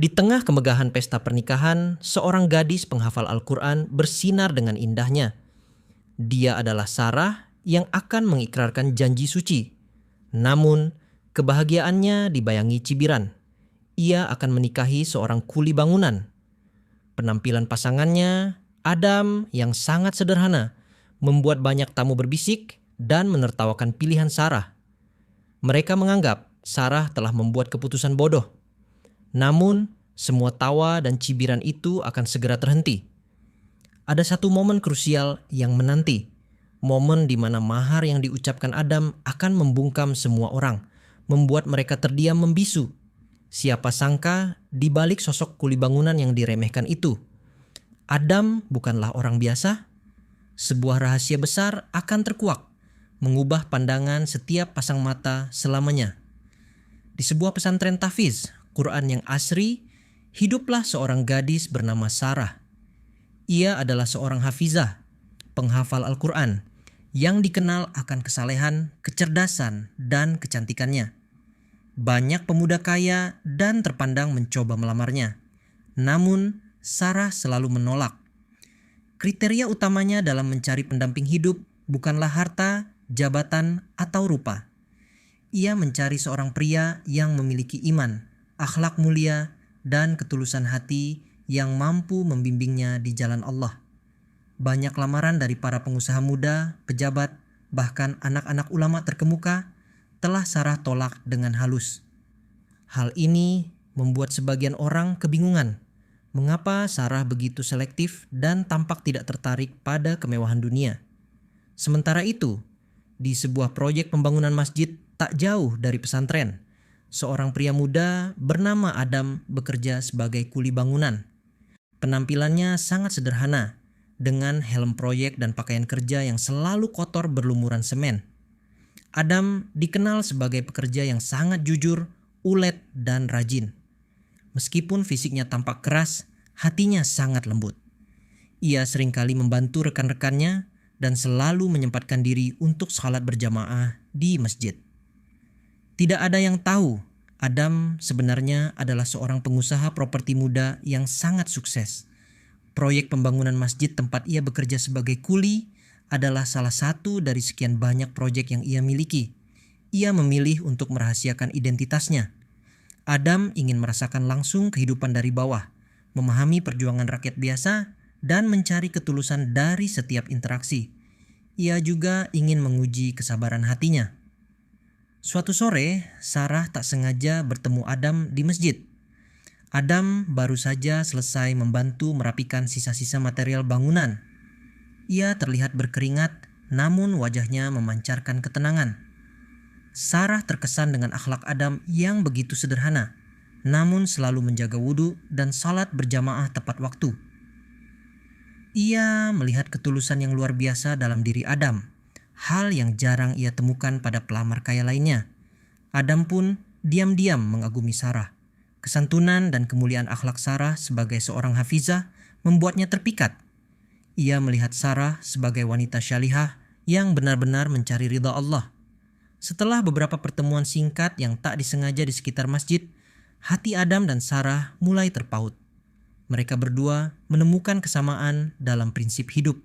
Di tengah kemegahan pesta pernikahan, seorang gadis penghafal Al-Quran bersinar dengan indahnya. Dia adalah Sarah yang akan mengikrarkan janji suci. Namun, kebahagiaannya dibayangi cibiran. Ia akan menikahi seorang kuli bangunan. Penampilan pasangannya, Adam yang sangat sederhana, membuat banyak tamu berbisik dan menertawakan pilihan Sarah. Mereka menganggap Sarah telah membuat keputusan bodoh. Namun, semua tawa dan cibiran itu akan segera terhenti. Ada satu momen krusial yang menanti. Momen di mana mahar yang diucapkan Adam akan membungkam semua orang, membuat mereka terdiam membisu. Siapa sangka di balik sosok kuli bangunan yang diremehkan itu, Adam bukanlah orang biasa. Sebuah rahasia besar akan terkuak, mengubah pandangan setiap pasang mata selamanya. Di sebuah pesantren tahfiz, Quran yang asri, hiduplah seorang gadis bernama Sarah. Ia adalah seorang hafizah, penghafal Al-Quran, yang dikenal akan kesalehan, kecerdasan, dan kecantikannya. Banyak pemuda kaya dan terpandang mencoba melamarnya. Namun, Sarah selalu menolak. Kriteria utamanya dalam mencari pendamping hidup bukanlah harta, jabatan, atau rupa. Ia mencari seorang pria yang memiliki iman, akhlak mulia, dan ketulusan hati yang mampu membimbingnya di jalan Allah. Banyak lamaran dari para pengusaha muda, pejabat, bahkan anak-anak ulama terkemuka telah Sarah tolak dengan halus. Hal ini membuat sebagian orang kebingungan. Mengapa Sarah begitu selektif dan tampak tidak tertarik pada kemewahan dunia? Sementara itu, di sebuah proyek pembangunan masjid tak jauh dari pesantren, seorang pria muda bernama Adam bekerja sebagai kuli bangunan. Penampilannya sangat sederhana, dengan helm proyek dan pakaian kerja yang selalu kotor berlumuran semen. Adam dikenal sebagai pekerja yang sangat jujur, ulet, dan rajin. Meskipun fisiknya tampak keras, hatinya sangat lembut. Ia seringkali membantu rekan-rekannya dan selalu menyempatkan diri untuk salat berjamaah di masjid. Tidak ada yang tahu, Adam sebenarnya adalah seorang pengusaha properti muda yang sangat sukses. Proyek pembangunan masjid tempat ia bekerja sebagai kuli adalah salah satu dari sekian banyak proyek yang ia miliki. Ia memilih untuk merahasiakan identitasnya. Adam ingin merasakan langsung kehidupan dari bawah, memahami perjuangan rakyat biasa, dan mencari ketulusan dari setiap interaksi. Ia juga ingin menguji kesabaran hatinya. Suatu sore, Sarah tak sengaja bertemu Adam di masjid. Adam baru saja selesai membantu merapikan sisa-sisa material bangunan. Ia terlihat berkeringat, namun wajahnya memancarkan ketenangan. Sarah terkesan dengan akhlak Adam yang begitu sederhana, namun selalu menjaga wudhu dan salat berjamaah tepat waktu. Ia melihat ketulusan yang luar biasa dalam diri Adam, hal yang jarang ia temukan pada pelamar kaya lainnya. Adam pun diam-diam mengagumi Sarah. Kesantunan dan kemuliaan akhlak Sarah sebagai seorang hafizah membuatnya terpikat. Ia melihat Sarah sebagai wanita syalihah yang benar-benar mencari ridha Allah. Setelah beberapa pertemuan singkat yang tak disengaja di sekitar masjid, hati Adam dan Sarah mulai terpaut. Mereka berdua menemukan kesamaan dalam prinsip hidup.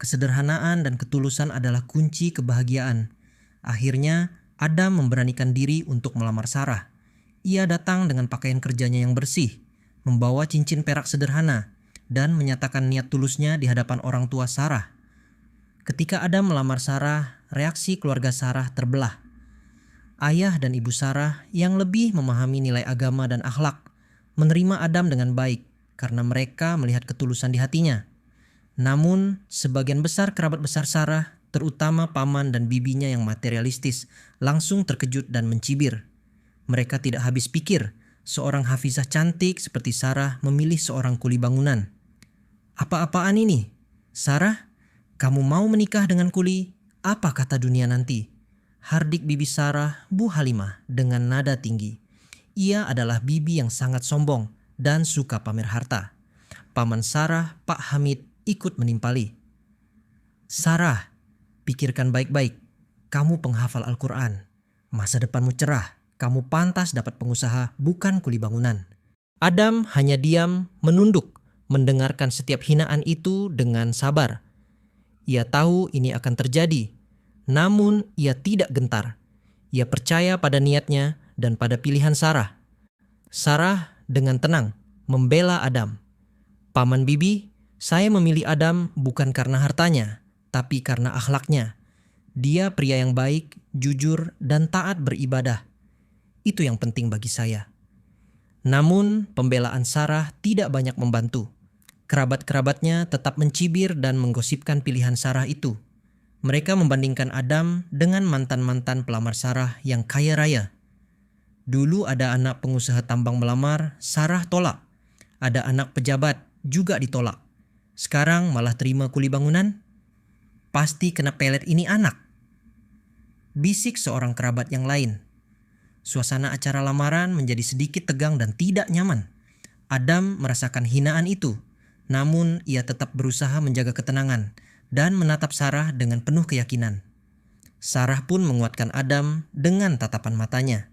Kesederhanaan dan ketulusan adalah kunci kebahagiaan. Akhirnya, Adam memberanikan diri untuk melamar Sarah. Ia datang dengan pakaian kerjanya yang bersih, membawa cincin perak sederhana, dan menyatakan niat tulusnya di hadapan orang tua Sarah. Ketika Adam melamar Sarah, reaksi keluarga Sarah terbelah. Ayah dan ibu Sarah yang lebih memahami nilai agama dan akhlak menerima Adam dengan baik karena mereka melihat ketulusan di hatinya. Namun, sebagian besar kerabat besar Sarah, terutama paman dan bibinya yang materialistis, langsung terkejut dan mencibir. Mereka tidak habis pikir, seorang hafizah cantik seperti Sarah memilih seorang kuli bangunan. Apa-apaan ini? Sarah, kamu mau menikah dengan kuli? Apa kata dunia nanti? Hardik bibi Sarah, Bu Halimah, dengan nada tinggi. Ia adalah bibi yang sangat sombong dan suka pamer harta. Paman Sarah, Pak Hamid, ikut menimpali. Sarah, pikirkan baik-baik. Kamu penghafal Al-Quran. Masa depanmu cerah. Kamu pantas dapat pengusaha, bukan kuli bangunan. Adam hanya diam, menunduk, mendengarkan setiap hinaan itu dengan sabar. Ia tahu ini akan terjadi, namun ia tidak gentar. Ia percaya pada niatnya dan pada pilihan Sarah. Sarah dengan tenang membela Adam. "Paman Bibi, saya memilih Adam bukan karena hartanya, tapi karena akhlaknya. Dia pria yang baik, jujur, dan taat beribadah. Itu yang penting bagi saya." Namun, pembelaan Sarah tidak banyak membantu. Kerabat-kerabatnya tetap mencibir dan menggosipkan pilihan Sarah itu. Mereka membandingkan Adam dengan mantan-mantan pelamar Sarah yang kaya raya. Dulu ada anak pengusaha tambang melamar, Sarah tolak. Ada anak pejabat, juga ditolak. Sekarang malah terima kuli bangunan? Pasti kena pelet ini anak. Bisik seorang kerabat yang lain. Suasana acara lamaran menjadi sedikit tegang dan tidak nyaman. Adam merasakan hinaan itu, namun ia tetap berusaha menjaga ketenangan dan menatap Sarah dengan penuh keyakinan. Sarah pun menguatkan Adam dengan tatapan matanya.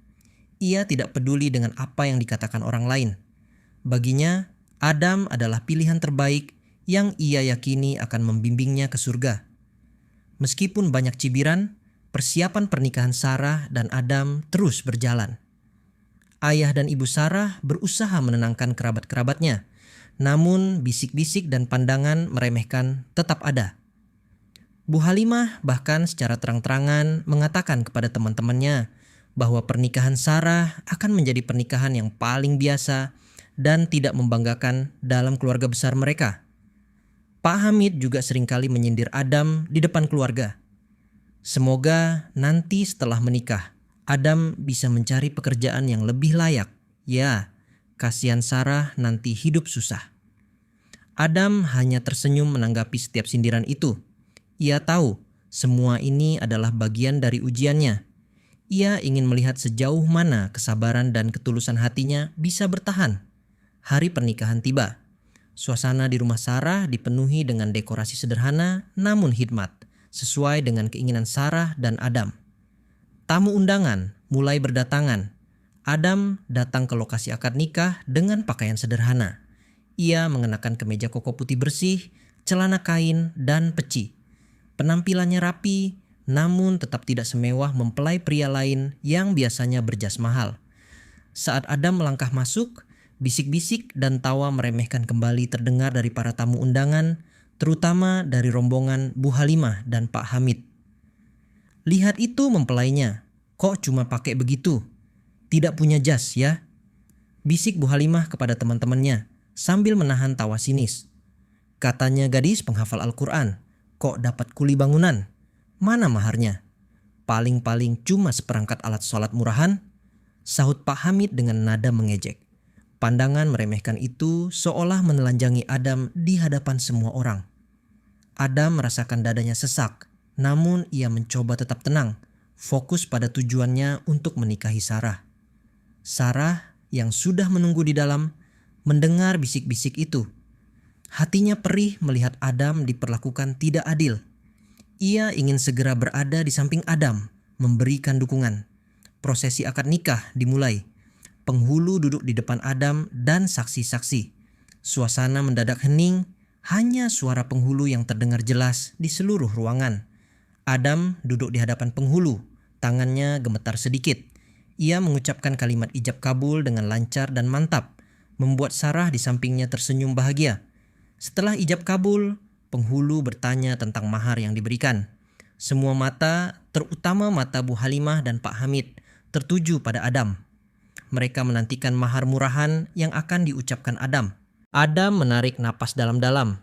Ia tidak peduli dengan apa yang dikatakan orang lain. Baginya, Adam adalah pilihan terbaik yang ia yakini akan membimbingnya ke surga. Meskipun banyak cibiran, persiapan pernikahan Sarah dan Adam terus berjalan. Ayah dan ibu Sarah berusaha menenangkan kerabat-kerabatnya, namun bisik-bisik dan pandangan meremehkan tetap ada. Bu Halimah bahkan secara terang-terangan mengatakan kepada teman-temannya bahwa pernikahan Sarah akan menjadi pernikahan yang paling biasa dan tidak membanggakan dalam keluarga besar mereka. Pak Hamid juga seringkali menyindir Adam di depan keluarga. Semoga nanti setelah menikah, Adam bisa mencari pekerjaan yang lebih layak. Ya, kasihan Sarah nanti hidup susah. Adam hanya tersenyum menanggapi setiap sindiran itu. Ia tahu semua ini adalah bagian dari ujiannya. Ia ingin melihat sejauh mana kesabaran dan ketulusan hatinya bisa bertahan. Hari pernikahan tiba. Suasana di rumah Sarah dipenuhi dengan dekorasi sederhana namun hikmat, sesuai dengan keinginan Sarah dan Adam. Tamu undangan mulai berdatangan. Adam datang ke lokasi akad nikah dengan pakaian sederhana. Ia mengenakan kemeja koko putih bersih, celana kain, dan peci. Penampilannya rapi, namun tetap tidak semewah mempelai pria lain yang biasanya berjas mahal. Saat Adam melangkah masuk, bisik-bisik dan tawa meremehkan kembali terdengar dari para tamu undangan, terutama dari rombongan Bu Halimah dan Pak Hamid. "Lihat itu mempelainya, kok cuma pakai begitu? Tidak punya jas ya?" bisik Bu Halimah kepada teman-temannya sambil menahan tawa sinis. "Katanya gadis penghafal Al-Quran, kok dapat kuli bangunan? Mana maharnya? Paling-paling cuma seperangkat alat sholat murahan?" sahut Pak Hamid dengan nada mengejek. Pandangan meremehkan itu seolah menelanjangi Adam di hadapan semua orang. Adam merasakan dadanya sesak, namun ia mencoba tetap tenang, fokus pada tujuannya untuk menikahi Sarah. Sarah yang sudah menunggu di dalam mendengar bisik-bisik itu. Hatinya perih melihat Adam diperlakukan tidak adil. Ia ingin segera berada di samping Adam, memberikan dukungan. Prosesi akad nikah dimulai. Penghulu duduk di depan Adam dan saksi-saksi. Suasana mendadak hening, hanya suara penghulu yang terdengar jelas di seluruh ruangan. Adam duduk di hadapan penghulu, tangannya gemetar sedikit. Ia mengucapkan kalimat ijab kabul dengan lancar dan mantap, membuat Sarah di sampingnya tersenyum bahagia. Setelah ijab kabul, penghulu bertanya tentang mahar yang diberikan. Semua mata, terutama mata Bu Halimah dan Pak Hamid, tertuju pada Adam. Mereka menantikan mahar murahan yang akan diucapkan Adam. Adam menarik napas dalam-dalam.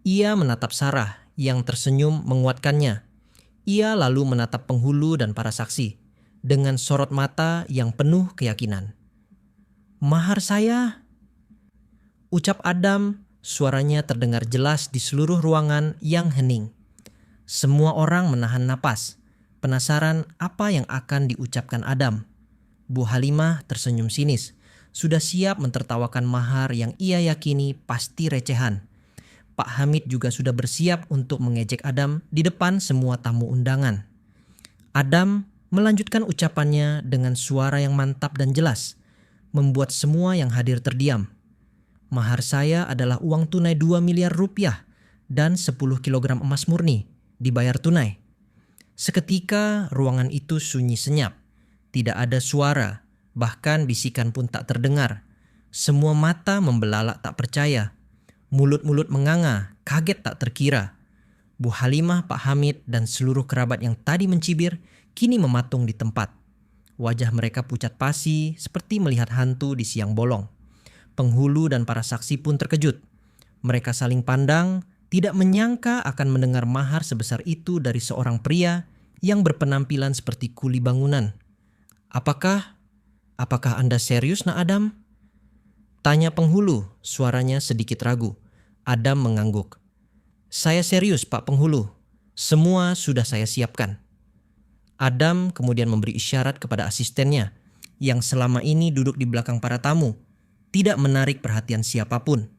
Ia menatap Sarah yang tersenyum menguatkannya. Ia lalu menatap penghulu dan para saksi dengan sorot mata yang penuh keyakinan. "Mahar saya," ucap Adam. Suaranya terdengar jelas di seluruh ruangan yang hening. Semua orang menahan napas, penasaran apa yang akan diucapkan Adam. Bu Halimah tersenyum sinis, sudah siap mentertawakan mahar yang ia yakini pasti recehan. Pak Hamid juga sudah bersiap untuk mengejek Adam di depan semua tamu undangan. Adam melanjutkan ucapannya dengan suara yang mantap dan jelas. membuat semua yang hadir terdiam. Mahar saya adalah uang tunai 2 miliar rupiah dan 10 kilogram emas murni, dibayar tunai. Seketika ruangan itu sunyi senyap. Tidak ada suara, bahkan bisikan pun tak terdengar. Semua mata membelalak tak percaya. Mulut-mulut menganga, kaget tak terkira. Bu Halimah, Pak Hamid, dan seluruh kerabat yang tadi mencibir kini mematung di tempat. Wajah mereka pucat pasi seperti melihat hantu di siang bolong. Penghulu dan para saksi pun terkejut. Mereka saling pandang, tidak menyangka akan mendengar mahar sebesar itu dari seorang pria yang berpenampilan seperti kuli bangunan. Apakah Anda serius, Nak Adam? Tanya penghulu, suaranya sedikit ragu. Adam mengangguk. Saya serius, Pak Penghulu. Semua sudah saya siapkan. Adam kemudian memberi isyarat kepada asistennya yang selama ini duduk di belakang para tamu, tidak menarik perhatian siapapun.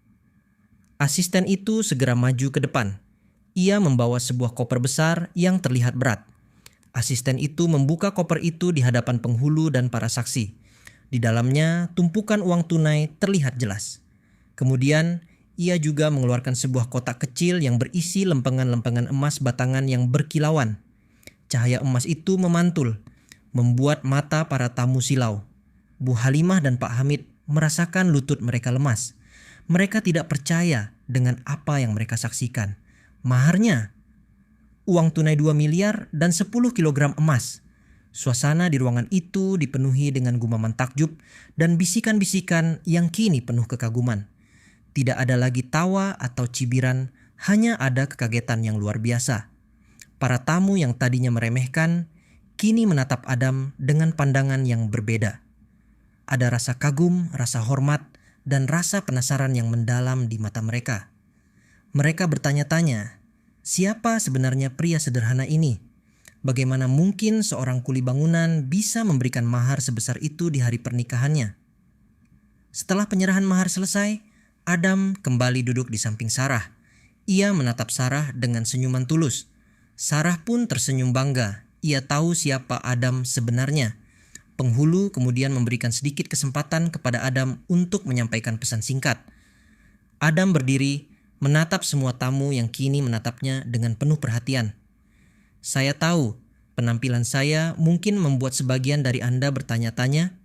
Asisten itu segera maju ke depan. Ia membawa sebuah koper besar yang terlihat berat. Asisten itu membuka koper itu di hadapan penghulu dan para saksi. Di dalamnya tumpukan uang tunai terlihat jelas. Kemudian ia juga mengeluarkan sebuah kotak kecil yang berisi lempengan-lempengan emas batangan yang berkilauan. Cahaya emas itu memantul, membuat mata para tamu silau. Bu Halimah dan Pak Hamid merasakan lutut mereka lemas. Mereka tidak percaya dengan apa yang mereka saksikan. Maharnya, uang tunai 2 miliar dan 10 kilogram emas. Suasana di ruangan itu dipenuhi dengan gumaman takjub dan bisikan-bisikan yang kini penuh kekaguman. Tidak ada lagi tawa atau cibiran, hanya ada kekagetan yang luar biasa. Para tamu yang tadinya meremehkan, kini menatap Adam dengan pandangan yang berbeda. Ada rasa kagum, rasa hormat, dan rasa penasaran yang mendalam di mata mereka. Mereka bertanya-tanya, siapa sebenarnya pria sederhana ini? Bagaimana mungkin seorang kuli bangunan bisa memberikan mahar sebesar itu di hari pernikahannya? Setelah penyerahan mahar selesai, Adam kembali duduk di samping Sarah. Ia menatap Sarah dengan senyuman tulus. Sarah pun tersenyum bangga. Ia tahu siapa Adam sebenarnya. Penghulu kemudian memberikan sedikit kesempatan kepada Adam untuk menyampaikan pesan singkat. Adam berdiri, menatap semua tamu yang kini menatapnya dengan penuh perhatian. Saya tahu penampilan saya mungkin membuat sebagian dari Anda bertanya-tanya,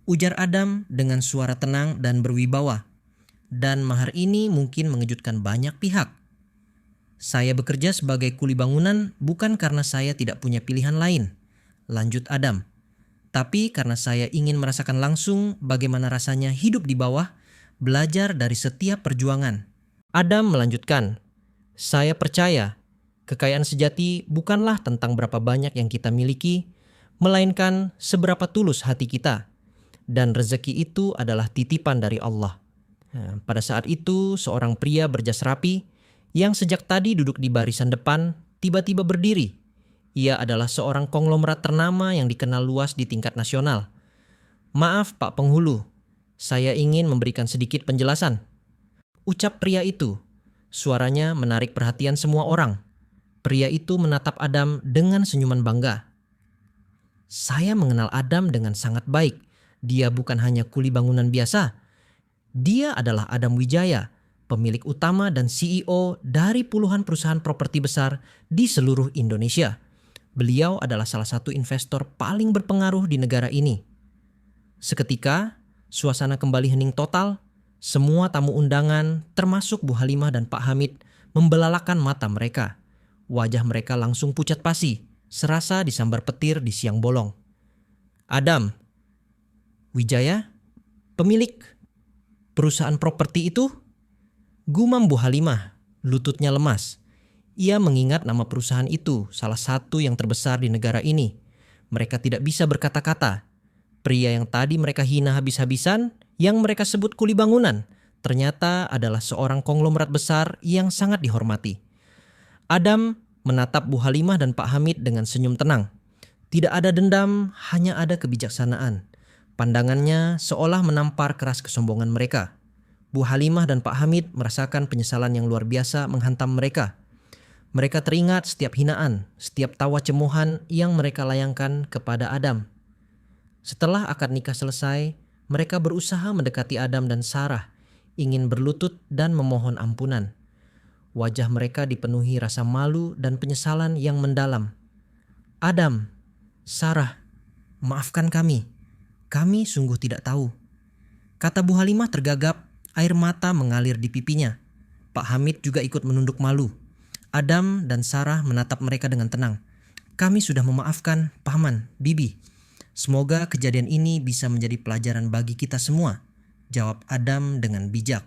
ujar Adam dengan suara tenang dan berwibawa. Dan mahar ini mungkin mengejutkan banyak pihak. Saya bekerja sebagai kuli bangunan bukan karena saya tidak punya pilihan lain, lanjut Adam. Tapi karena saya ingin merasakan langsung bagaimana rasanya hidup di bawah, belajar dari setiap perjuangan. Adam melanjutkan, saya percaya kekayaan sejati bukanlah tentang berapa banyak yang kita miliki, melainkan seberapa tulus hati kita. Dan rezeki itu adalah titipan dari Allah. Pada saat itu, seorang pria berjas rapi yang sejak tadi duduk di barisan depan tiba-tiba berdiri. Ia adalah seorang konglomerat ternama yang dikenal luas di tingkat nasional. Maaf Pak Penghulu, saya ingin memberikan sedikit penjelasan. Ucap pria itu. Suaranya menarik perhatian semua orang. Pria itu menatap Adam dengan senyuman bangga. Saya mengenal Adam dengan sangat baik. Dia bukan hanya kuli bangunan biasa. Dia adalah Adam Wijaya, pemilik utama dan CEO dari puluhan perusahaan properti besar di seluruh Indonesia. Beliau adalah salah satu investor paling berpengaruh di negara ini. Seketika, suasana kembali hening total. Semua tamu undangan, termasuk Bu Halimah dan Pak Hamid, membelalakan mata mereka. Wajah mereka langsung pucat pasi, serasa disambar petir di siang bolong. Adam Wijaya, pemilik perusahaan properti itu? Gumam Bu Halimah, lututnya lemas. Ia mengingat nama perusahaan itu, salah satu yang terbesar di negara ini. Mereka tidak bisa berkata-kata. Pria yang tadi mereka hina habis-habisan, yang mereka sebut kuli bangunan, ternyata adalah seorang konglomerat besar yang sangat dihormati. Adam menatap Bu Halimah dan Pak Hamid dengan senyum tenang. Tidak ada dendam, hanya ada kebijaksanaan. Pandangannya seolah menampar keras kesombongan mereka. Bu Halimah dan Pak Hamid merasakan penyesalan yang luar biasa menghantam mereka. Mereka teringat setiap hinaan, setiap tawa cemohan yang mereka layangkan kepada Adam. Setelah akad nikah selesai, Mereka berusaha mendekati Adam dan Sarah, ingin berlutut dan memohon ampunan. Wajah mereka dipenuhi rasa malu dan penyesalan yang mendalam. Adam, Sarah, maafkan kami. Kami sungguh tidak tahu. Kata Bu Halimah tergagap, air mata mengalir di pipinya. Pak Hamid juga ikut menunduk malu. Adam dan Sarah menatap mereka dengan tenang. Kami sudah memaafkan Paman, Bibi. Semoga kejadian ini bisa menjadi pelajaran bagi kita semua, jawab Adam dengan bijak.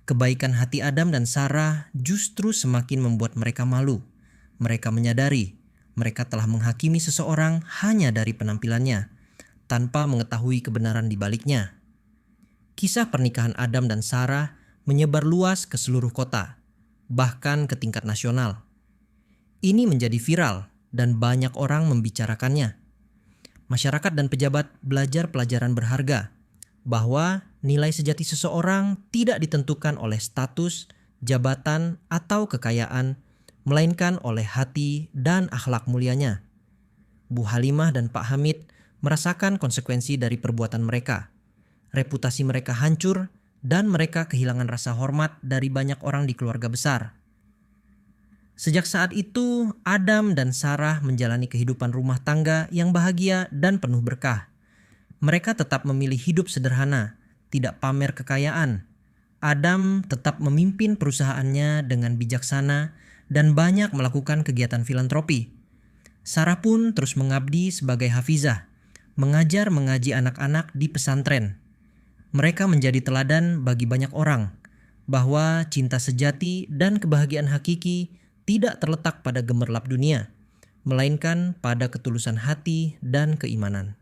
Kebaikan hati Adam dan Sarah justru semakin membuat mereka malu. Mereka menyadari mereka telah menghakimi seseorang hanya dari penampilannya, tanpa mengetahui kebenaran di baliknya. Kisah pernikahan Adam dan Sarah menyebar luas ke seluruh kota, bahkan ke tingkat nasional. Ini menjadi viral dan banyak orang membicarakannya. Masyarakat dan pejabat belajar pelajaran berharga bahwa nilai sejati seseorang tidak ditentukan oleh status, jabatan, atau kekayaan, melainkan oleh hati dan akhlak mulianya. Bu Halimah dan Pak Hamid merasakan konsekuensi dari perbuatan mereka. Reputasi mereka hancur dan mereka kehilangan rasa hormat dari banyak orang di keluarga besar. Sejak saat itu, Adam dan Sarah menjalani kehidupan rumah tangga yang bahagia dan penuh berkah. Mereka tetap memilih hidup sederhana, tidak pamer kekayaan. Adam tetap memimpin perusahaannya dengan bijaksana dan banyak melakukan kegiatan filantropi. Sarah pun terus mengabdi sebagai hafizah, mengajar mengaji anak-anak di pesantren. Mereka menjadi teladan bagi banyak orang, bahwa cinta sejati dan kebahagiaan hakiki tidak terletak pada gemerlap dunia, melainkan pada ketulusan hati dan keimanan.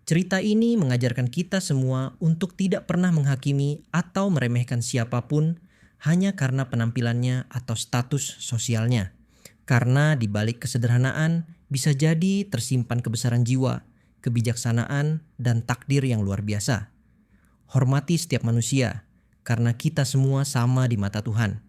Cerita ini mengajarkan kita semua untuk tidak pernah menghakimi atau meremehkan siapapun hanya karena penampilannya atau status sosialnya. Karena di balik kesederhanaan bisa jadi tersimpan kebesaran jiwa, kebijaksanaan, dan takdir yang luar biasa. Hormati setiap manusia, karena kita semua sama di mata Tuhan.